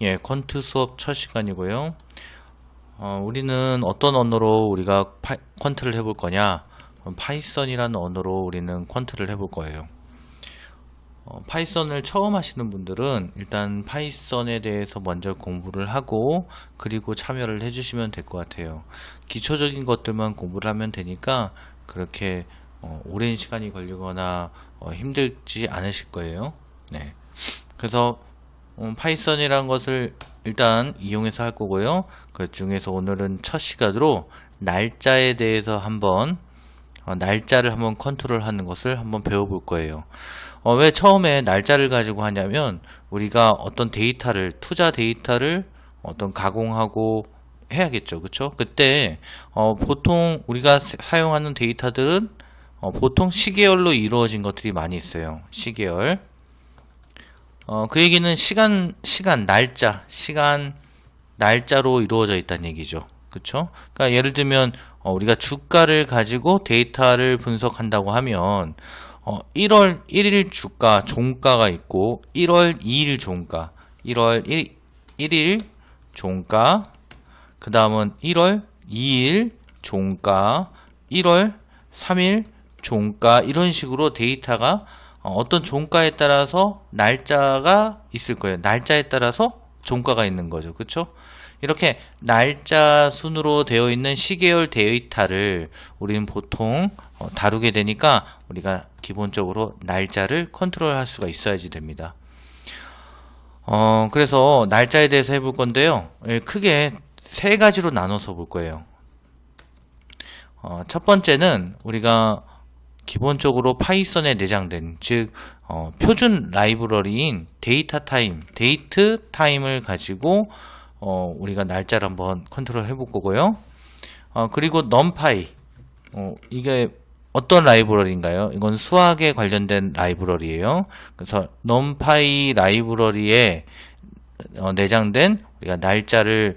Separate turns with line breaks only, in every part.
예, 퀀트 수업 첫 시간이고요. 우리는 어떤 언어로 우리가 퀀트를 해볼 거냐? 파이썬이라는 언어로 우리는 퀀트를 해볼 거예요. 파이썬을 처음 하시는 분들은 일단 파이썬에 대해서 먼저 공부를 하고 그리고 참여를 해주시면 될 것 같아요. 기초적인 것들만 공부를 하면 되니까 그렇게 오랜 시간이 걸리거나 힘들지 않으실 거예요. 네. 그래서 파이썬이라는 것을 일단 이용해서 할 거고요. 그 중에서 오늘은 첫 시간으로 날짜에 대해서 한번 날짜를 한번 컨트롤 하는 것을 한번 배워볼 거예요. 왜 처음에 날짜를 가지고 하냐면 우리가 어떤 데이터를 투자 데이터를 어떤 가공하고 해야겠죠. 그쵸? 그때 보통 우리가 사용하는 데이터들은 보통 시계열로 이루어진 것들이 많이 있어요. 시계열. 그 얘기는 시간, 날짜로 이루어져 있다는 얘기죠. 그쵸? 그러니까 예를 들면, 우리가 주가를 가지고 데이터를 분석한다고 하면, 1월 1일 주가, 종가가 있고, 1월 2일 종가, 1월 1일 종가, 그 다음은 1월 2일 종가, 1월 3일 종가, 이런 식으로 데이터가 어떤 종가에 따라서 날짜가 있을 거예요. 날짜에 따라서 종가가 있는 거죠. 그쵸? 이렇게 날짜 순으로 되어 있는 시계열 데이터를 우리는 보통 다루게 되니까 우리가 기본적으로 날짜를 컨트롤할 수가 있어야지 됩니다. 그래서 날짜에 대해서 해볼 건데요. 크게 세 가지로 나눠서 볼 거예요. 첫 번째는 우리가 기본적으로 파이썬에 내장된 즉 표준 라이브러리인 데이트 타임을 가지고 우리가 날짜를 한번 컨트롤 해볼 거고요. 그리고 numpy 이게 어떤 라이브러리인가요? 이건 수학에 관련된 라이브러리예요. 그래서 numpy 라이브러리에 내장된 우리가 날짜를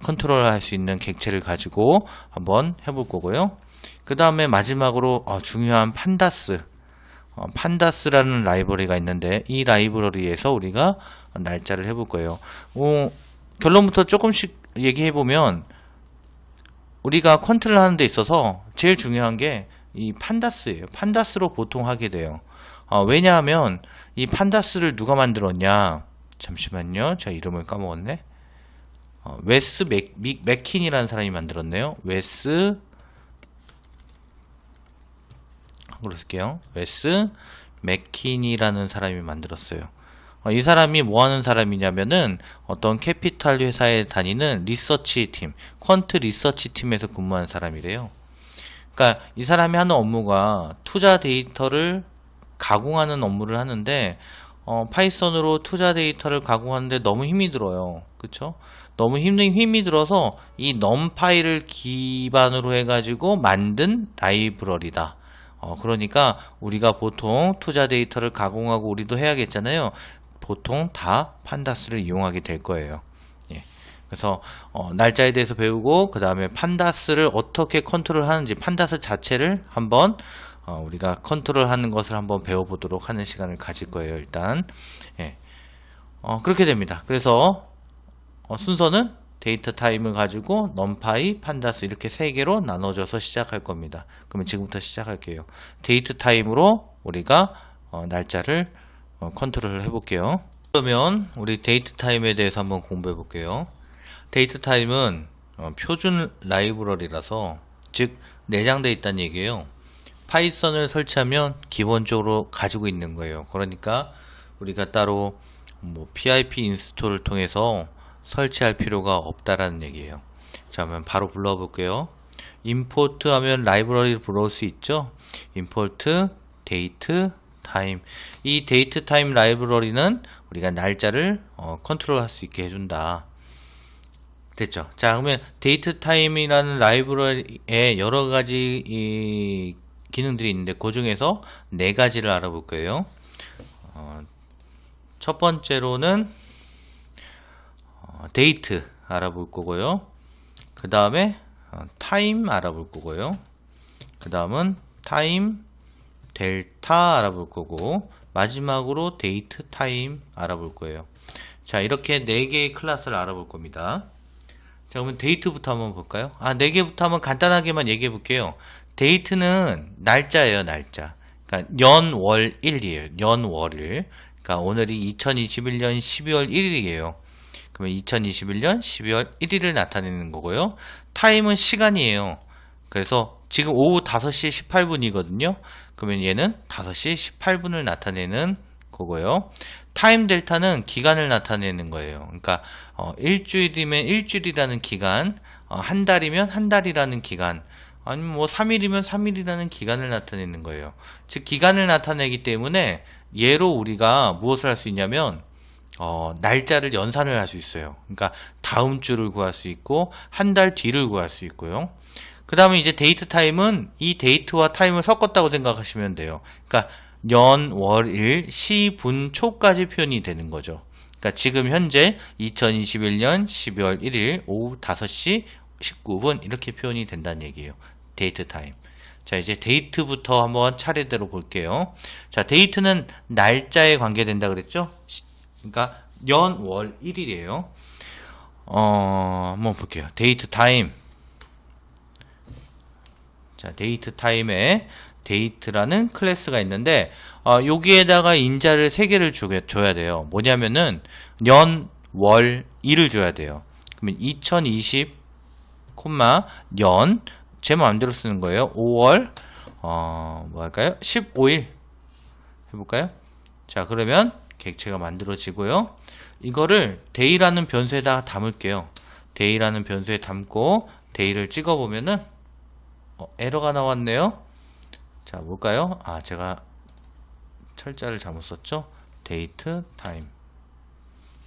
컨트롤할 수 있는 객체를 가지고 한번 해볼 거고요. 그 다음에 마지막으로 중요한 판다스라는 라이브러리가 있는데 이 라이브러리에서 우리가 날짜를 해볼 거예요. 결론부터 조금씩 얘기해 보면 우리가 컨트롤 하는 데 있어서 제일 중요한 게 이 판다스예요. 판다스로 보통 하게 돼요. 왜냐하면 이 판다스를 누가 만들었냐? 잠시만요. 제가 이름을 까먹었네. 웨스 맥킨이라는 사람이 만들었네요. 웨스 한글로 쓸게요. 웨스 맥킨이라는 사람이 만들었어요. 이 사람이 뭐 하는 사람이냐면은 어떤 캐피탈 회사에 다니는 리서치 팀, 퀀트 리서치 팀에서 근무하는 사람이래요. 그러니까 이 사람이 하는 업무가 투자 데이터를 가공하는 업무를 하는데 파이썬으로 투자 데이터를 가공하는데 너무 힘이 들어요. 그쵸? 너무 힘이 들어서 이 numpy를 기반으로 해가지고 만든 라이브러리다. 그러니까 우리가 보통 투자 데이터를 가공하고 우리도 해야겠잖아요. 보통 다 판다스를 이용하게 될 거예요. 예. 그래서 날짜에 대해서 배우고 그 다음에 판다스를 어떻게 컨트롤 하는지 판다스 자체를 한번 우리가 컨트롤 하는 것을 한번 배워보도록 하는 시간을 가질 거예요. 일단 예. 그렇게 됩니다. 그래서 순서는 데이터 타임을 가지고 numpy, 판다스 이렇게 세 개로 나눠져서 시작할 겁니다. 그러면 지금부터 시작할게요. 데이트 타임으로 우리가 날짜를 컨트롤을 해볼게요. 그러면 우리 데이트 타임에 대해서 한번 공부해 볼게요. 데이트 타임은 표준 라이브러리라서 즉 내장되어 있다는 얘기예요. 파이썬을 설치하면 기본적으로 가지고 있는 거예요. 그러니까 우리가 따로 pip 인스톨을 통해서 설치할 필요가 없다라는 얘기예요. 자, 그러면 바로 불러볼게요. import 하면 라이브러리를 불러올 수 있죠. import date time. 이 date time 라이브러리는 우리가 날짜를 컨트롤 할 수 있게 해준다. 됐죠? 자, 그러면 date time이라는 라이브러리에 여러 가지 기능들이 있는데 그 중에서 네 가지를 알아볼 거예요. 첫 번째로는 데이트 알아볼 거고요. 그 다음에 타임 알아볼 거고요. 그 다음은 타임 델타 알아볼 거고 마지막으로 데이트 타임 알아볼 거예요. 자, 이렇게 4개의 클래스를 알아볼 겁니다. 자, 그러면 데이트부터 한번 볼까요? 4개부터 한번 간단하게만 얘기해 볼게요. 데이트는 날짜예요, 날짜. 그러니까 연, 월, 일이에요. 연, 월일. 그러니까 오늘이 2021년 12월 1일이에요. 그러면 2021년 12월 1일을 나타내는 거고요. 타임은 시간이에요. 그래서 지금 오후 5시 18분이거든요. 그러면 얘는 5시 18분을 나타내는 거고요. 타임 델타는 기간을 나타내는 거예요. 그러니까 일주일이면 일주일이라는 기간, 한 달이면 한 달이라는 기간, 아니면 뭐 3일이면 3일이라는 기간을 나타내는 거예요. 즉 기간을 나타내기 때문에 얘로 우리가 무엇을 할 수 있냐면 날짜를 연산을 할 수 있어요. 그러니까 다음 주를 구할 수 있고 한 달 뒤를 구할 수 있고요. 그 다음에 이제 데이트 타임은 이 데이트와 타임을 섞었다고 생각하시면 돼요. 그러니까 연, 월, 일, 시, 분, 초까지 표현이 되는 거죠. 그러니까 지금 현재 2021년 12월 1일 오후 5시 19분 이렇게 표현이 된다는 얘기예요. 데이트 타임. 자, 이제 데이트부터 한번 차례대로 볼게요. 자, 데이트는 날짜에 관계된다 그랬죠? 그러니까 연, 월, 1일이에요. 한번 볼게요. 데이트 타임. 자, 데이트 타임에 데이트라는 클래스가 있는데 여기에다가 인자를 3개를 줘야 돼요. 뭐냐면은 연, 월, 일을 줘야 돼요. 그러면 2020, 연, 제 마음대로 쓰는 거예요. 5월 뭐 할까요? 15일 해볼까요? 자, 그러면 객체가 만들어지고요. 이거를 day라는 변수에다 담을게요. day라는 변수에 담고 day를 찍어보면은 에러가 나왔네요. 자, 뭘까요? 제가 철자를 잘못 썼죠? 데이트 타임.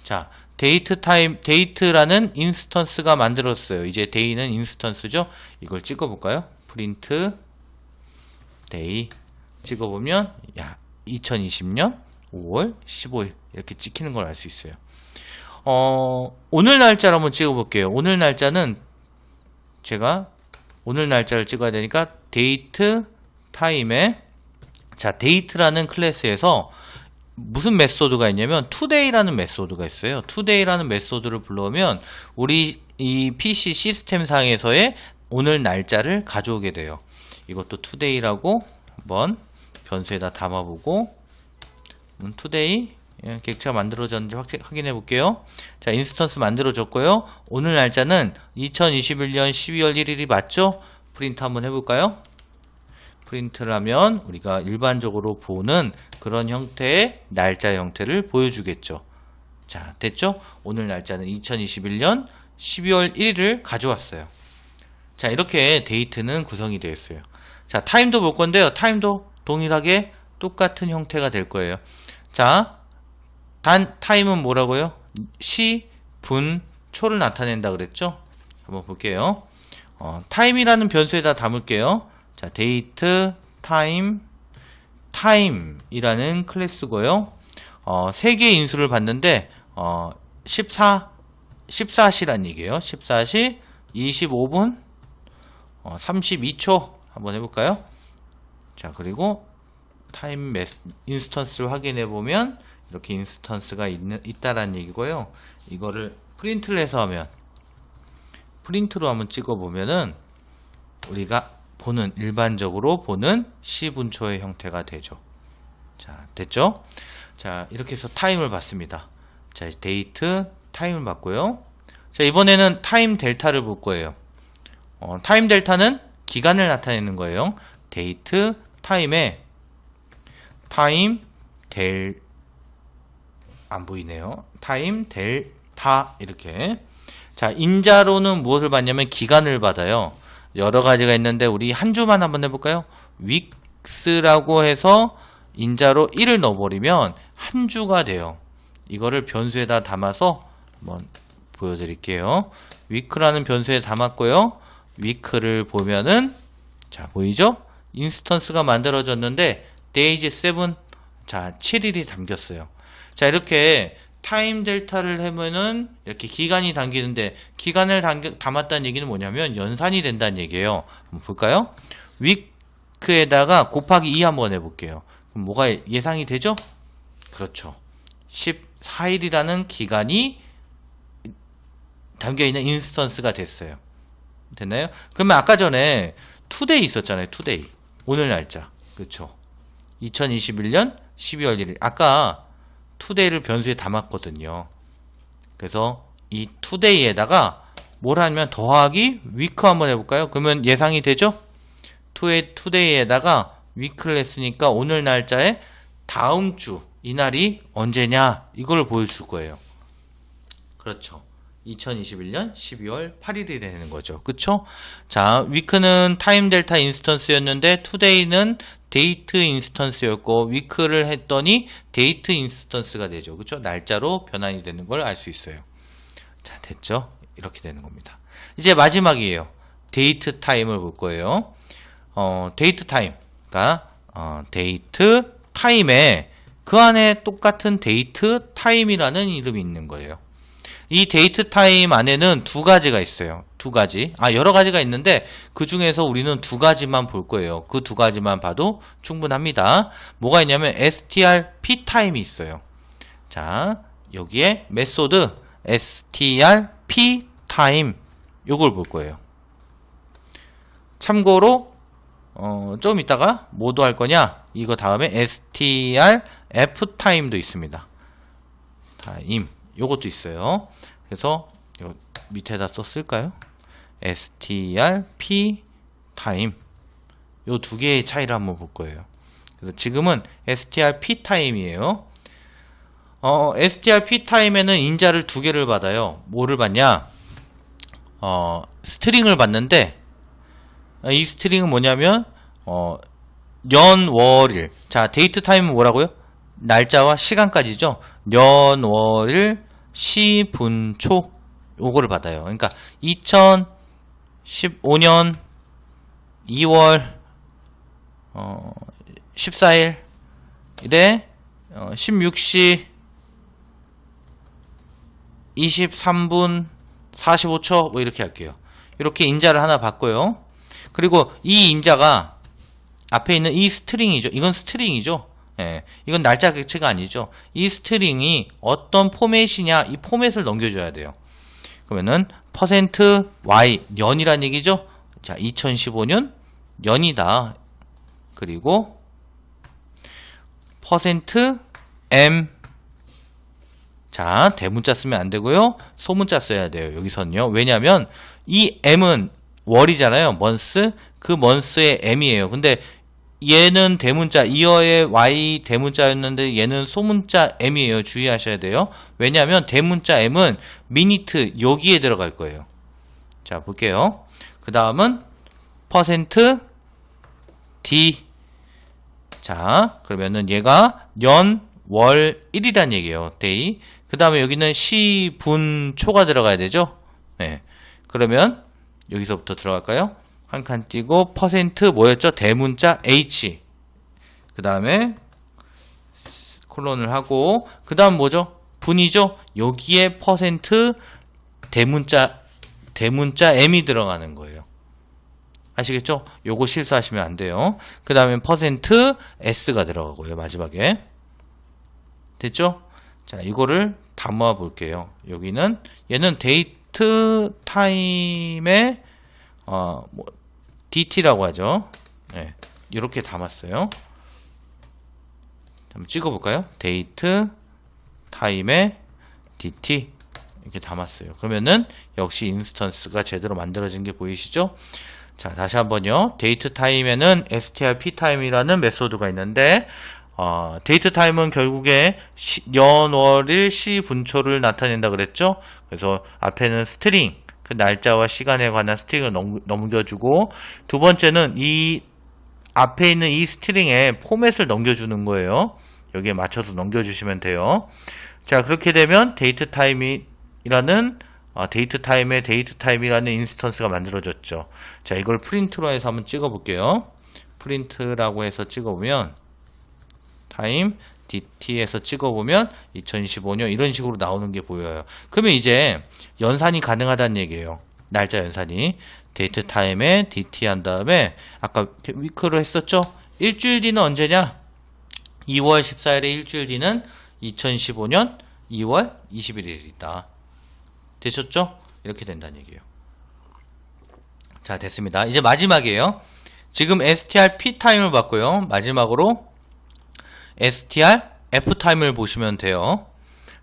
자, 데이트 타임, 데이트라는 인스턴스가 만들었어요. 이제 데이는 인스턴스죠? 이걸 찍어볼까요? 프린트 데이 찍어보면 2020년 5월 15일 이렇게 찍히는 걸 알 수 있어요. 오늘 날짜를 한번 찍어볼게요. 오늘 날짜는 제가 오늘 날짜를 찍어야 되니까 데이트 타임에 자, 데이트라는 클래스에서 무슨 메소드가 있냐면 today라는 메소드가 있어요. today라는 메소드를 불러오면 우리 이 PC 시스템 상에서의 오늘 날짜를 가져오게 돼요. 이것도 today라고 한번 변수에다 담아보고 today 객체가 만들어졌는지 확인해 볼게요. 자, 인스턴스 만들어졌고요. 오늘 날짜는 2021년 12월 1일이 맞죠? 프린트 한번 해볼까요? 프린트를 하면 우리가 일반적으로 보는 그런 형태의 날짜 형태를 보여주겠죠. 자, 됐죠? 오늘 날짜는 2021년 12월 1일을 가져왔어요. 자, 이렇게 데이트는 구성이 되어 있어요. 자, 타임도 볼 건데요. 타임도 동일하게 똑같은 형태가 될 거예요. 자, 단 타임은 뭐라고요? 시, 분, 초를 나타낸다 그랬죠? 한번 볼게요. 타임이라는 변수에다 담을게요. 자, 데이트 타임이라는 클래스고요. 3개의 인수를 봤는데 14시란 얘기예요. 14시 25분 32초 한번 해볼까요? 자, 그리고 타임 인스턴스를 확인해 보면 이렇게 인스턴스가 있다라는 얘기고요. 이거를 프린트를 해서 하면 프린트로 한번 찍어 보면은 우리가 일반적으로 보는 시분초의 형태가 되죠. 자, 됐죠? 자, 이렇게 해서 타임을 봤습니다. 자, 데이트 타임을 봤고요. 자, 이번에는 타임 델타를 볼 거예요. 타임 델타는 기간을 나타내는 거예요. 데이트 타임에 타임 안 보이네요. 타임 델타 이렇게. 자, 인자로는 무엇을 받냐면 기간을 받아요. 여러 가지가 있는데 우리 한 주만 한번 해볼까요? weeks라고 해서 인자로 1을 넣어버리면 한 주가 돼요. 이거를 변수에다 담아서 한번 보여드릴게요. week라는 변수에 담았고요. week를 보면은 자, 보이죠? 인스턴스가 만들어졌는데 days 7 자, 7일이 담겼어요. 자, 이렇게 타임 델타를 하면은 이렇게 기간이 담기는데 기간을 담았다는 얘기는 뭐냐면 연산이 된다는 얘기예요. 한번 볼까요? week에다가 곱하기 2 한번 해볼게요. 그럼 뭐가 예상이 되죠? 그렇죠. 4일이라는 기간이 담겨있는 인스턴스가 됐어요. 됐나요? 그러면 아까 전에 투데이 있었잖아요. 투데이. 오늘 날짜. 그쵸? 2021년 12월 1일. 아까 투데이를 변수에 담았거든요. 그래서 이 투데이에다가 뭘 하면 더하기 위크 한번 해볼까요? 그러면 예상이 되죠? 투데이에다가 위크를 했으니까 오늘 날짜에 다음 주 이날이 언제냐 이걸 보여줄 거예요. 그렇죠. 2021년 12월 8일이 되는 거죠. 그쵸? 자, 위크는 타임 델타 인스턴스였는데 투데이는 데이트 인스턴스였고 위크를 했더니 데이트 인스턴스가 되죠. 그쵸? 날짜로 변환이 되는 걸 알 수 있어요. 자, 됐죠? 이렇게 되는 겁니다. 이제 마지막이에요. 데이트 타임을 볼 거예요. 데이트 타임. 그러니까 데이트 타임에 그 안에 똑같은 데이트 타임이라는 이름이 있는 거예요. 이 데이트 타임 안에는 두 가지가 있어요. 두 가지. 여러 가지가 있는데 그 중에서 우리는 두 가지만 볼 거예요. 그 두 가지만 봐도 충분합니다. 뭐가 있냐면 str p타임이 있어요. 자, 여기에 메소드 str p타임 요걸 볼 거예요. 참고로 좀 이따가 뭐도 할 거냐? 이거 다음에 str f타임도 있습니다. 타임 요것도 있어요. 그래서 이거 밑에다 썼을까요? str p타임 요 두 개의 차이를 한번 볼 거예요. 그래서 지금은 str p타임이에요. str p타임에는 인자를 두 개를 받아요. 뭐를 받냐? 스트링을 받는데 이 스트링은 뭐냐면 연, 월, 일. 자, 데이트 타임은 뭐라고요? 날짜와 시간까지죠. 연, 월, 일, 시, 분, 초 요거를 받아요. 그러니까 2015년 2월 14일 일에 16시 23분 45초 뭐 이렇게 할게요. 이렇게 인자를 하나 받고요. 그리고 이 인자가 앞에 있는 이 스트링이죠. 이건 스트링이죠. 예, 이건 날짜 객체가 아니죠. 이 스트링이 어떤 포맷이냐 이 포맷을 넘겨줘야 돼요. 그러면은 %y 년이란 얘기죠. 자, 2015년 년이다. 그리고 %m 자, 대문자 쓰면 안 되고요. 소문자 써야 돼요. 여기서는요. 왜냐면 이 m은 월이잖아요. month. 그 month의 m이에요. 근데 얘는 대문자, 이어의 y 대문자였는데 얘는 소문자 m이에요. 주의하셔야 돼요. 왜냐하면 대문자 m은 minute 여기에 들어갈 거예요. 자, 볼게요. 그 다음은 %d. 자, 그러면은 얘가 년, 월, 일이란 얘기예요. day. 그 다음에 여기는 시, 분, 초가 들어가야 되죠. 네. 그러면 여기서부터 들어갈까요? 한 칸 띄고 뭐였죠? 대문자 h. 그 다음에 콜론을 하고 그 다음 뭐죠? 분이죠? 여기에 대문자 m이 들어가는 거예요. 아시겠죠? 요거 실수하시면 안 돼요. 그 다음에 %s가 들어가고요. 마지막에 됐죠? 자, 이거를 다 모아 볼게요. 여기는 얘는 데이트 타임에 DT라고 하죠. 네, 이렇게 담았어요. 한번 찍어볼까요? 데이트 타임에 DT 이렇게 담았어요. 그러면은 역시 인스턴스가 제대로 만들어진 게 보이시죠? 자, 다시 한번요. 데이트 타임에는 str p타임이라는 메소드가 있는데 데이트 타임은 결국에 연, 월, 일, 시, 분초를 나타낸다 그랬죠? 그래서 앞에는 스트링 그 날짜와 시간에 관한 스트링을 넘겨주고 두 번째는 이 앞에 있는 이 스트링에 포맷을 넘겨주는 거예요. 여기에 맞춰서 넘겨주시면 돼요. 자, 그렇게 되면 데이트 타임의 데이트 타임이라는 인스턴스가 만들어졌죠. 자, 이걸 프린트로 해서 한번 찍어볼게요. 프린트라고 해서 찍어보면 타임 DT에서 찍어보면 2015년 이런 식으로 나오는 게 보여요. 그러면 이제 연산이 가능하다는 얘기예요. 날짜 연산이. 데이트 타임에 DT 한 다음에 아까 위크로 했었죠? 일주일 뒤는 언제냐? 2월 14일에 일주일 뒤는 2015년 2월 21일이다. 되셨죠? 이렇게 된다는 얘기예요. 자, 됐습니다. 이제 마지막이에요. 지금 str p타임을 봤고요. 마지막으로 str f타임을 보시면 돼요.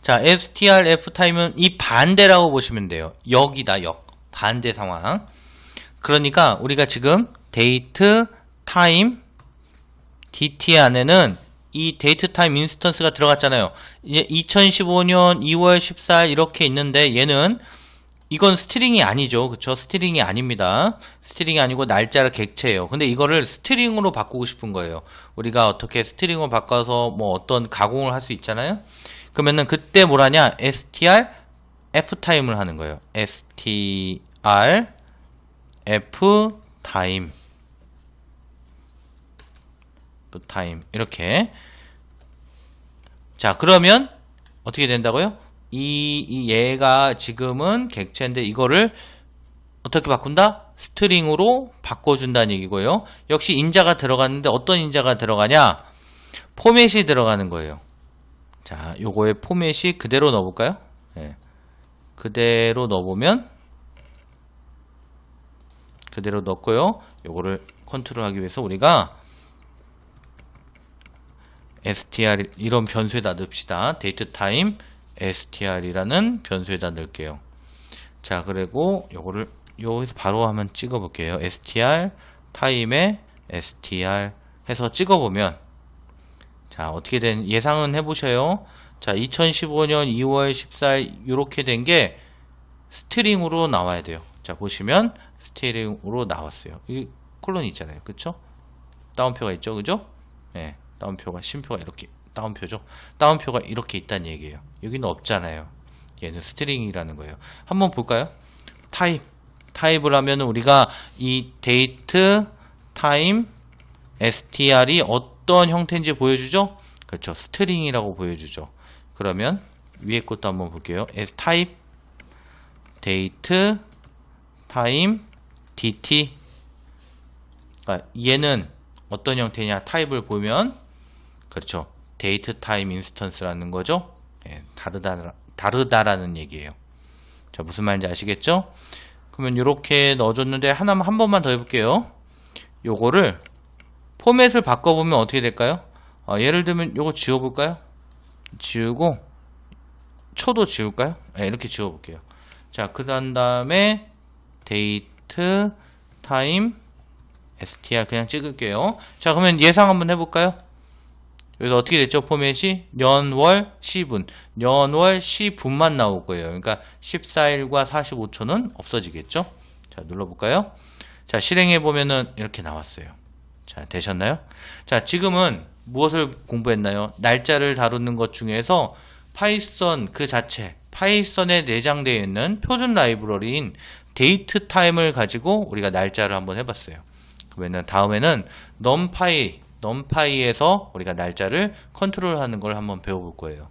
자, str f타임은 이 반대라고 보시면 돼요. 역이다, 역. 반대 상황. 그러니까 우리가 지금 date time dt 안에는 이 date time 인스턴스가 들어갔잖아요. 이제 2015년 2월 14일 이렇게 있는데 얘는 이건 스트링이 아니죠. 그쵸? 스트링이 아닙니다. 스트링이 아니고 날짜를 객체예요. 근데 이거를 스트링으로 바꾸고 싶은 거예요. 우리가 어떻게 스트링으로 바꿔서 뭐 어떤 가공을 할 수 있잖아요. 그러면은 그때 뭐라냐? str f타임을 하는 거예요. str f타임 타임 이렇게. 자, 그러면 어떻게 된다고요? 얘가 지금은 객체인데 이거를 어떻게 바꾼다? 스트링으로 바꿔준다는 얘기고요. 역시 인자가 들어갔는데 어떤 인자가 들어가냐? 포맷이 들어가는 거예요. 자, 요거의 포맷이 그대로 넣어볼까요? 네. 그대로 넣어보면 그대로 넣고요. 요거를 컨트롤하기 위해서 우리가 str 이런 변수에다 넣읍시다. datetime str이라는 변수에다 넣을게요. 자, 그리고 요거를 여기서 바로 한번 찍어 볼게요. str time에 str 해서 찍어 보면 자, 어떻게 된 예상은 해 보셔요. 자, 2015년 2월 14일 이렇게 된 게 스트링으로 나와야 돼요. 자, 보시면 스트링으로 나왔어요. 이 콜론이 있잖아요. 그쵸? 다운표가 있죠. 그죠? 네. 다운표가 쉼표가 이렇게 다운표죠. 다운표가 이렇게 있다는 얘기예요. 여기는 없잖아요. 얘는 스트링이라는 거예요. 한번 볼까요? 타입을 하면 우리가 이 date time str이 어떤 형태인지 보여주죠? 그렇죠. 스트링이라고 보여주죠. 그러면 위에 것도 한번 볼게요. type date time dt. 그러니까 얘는 어떤 형태냐? 타입을 보면 그렇죠. date time instance라는 거죠. 예, 다르다라는 얘기예요. 자, 무슨 말인지 아시겠죠? 그러면 이렇게 넣어줬는데 한 번만 더 해볼게요. 요거를 포맷을 바꿔보면 어떻게 될까요? 예를 들면 요거 지워볼까요? 지우고 초도 지울까요? 네, 이렇게 지워볼게요. 자, 그 다음에 date time str 그냥 찍을게요. 자, 그러면 예상 한번 해볼까요? 여기서 어떻게 됐죠? 포맷이 년월 시분, 년월 시분만 나올 거예요. 그러니까 14일과 45초는 없어지겠죠? 자, 눌러볼까요? 자, 실행해 보면은 이렇게 나왔어요. 자, 되셨나요? 자, 지금은 무엇을 공부했나요? 날짜를 다루는 것 중에서 파이썬 그 자체, 파이썬에 내장되어 있는 표준 라이브러리인 dateTime을 가지고 우리가 날짜를 한번 해봤어요. 그러면 다음에는 numpy에서 우리가 날짜를 컨트롤하는 걸 한번 배워볼 거예요.